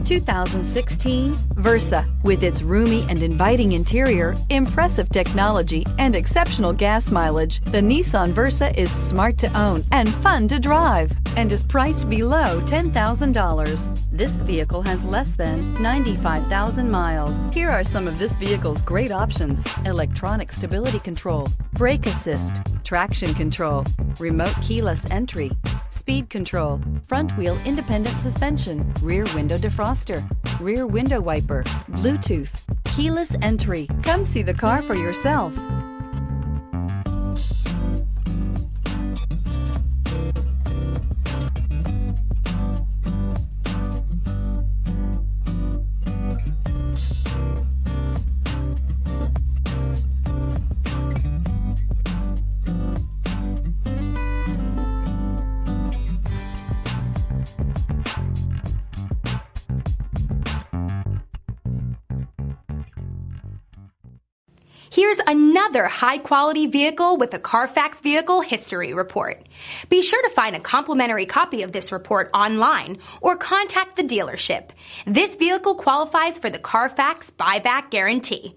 2016 Versa. With its roomy and inviting interior, impressive technology, and exceptional gas mileage, the Nissan Versa is smart to own and fun to drive and is priced below $10,000. This vehicle has less than 95,000 miles. Here are some of this vehicle's great options: electronic stability control, brake assist, traction control, remote keyless entry, speed control, front wheel independent suspension, rear window defroster, rear window wiper, Bluetooth, keyless entry. Come see the car for yourself. Here's another high-quality vehicle with a Carfax Vehicle History Report. Be sure to find a complimentary copy of this report online or contact the dealership. This vehicle qualifies for the Carfax Buyback Guarantee.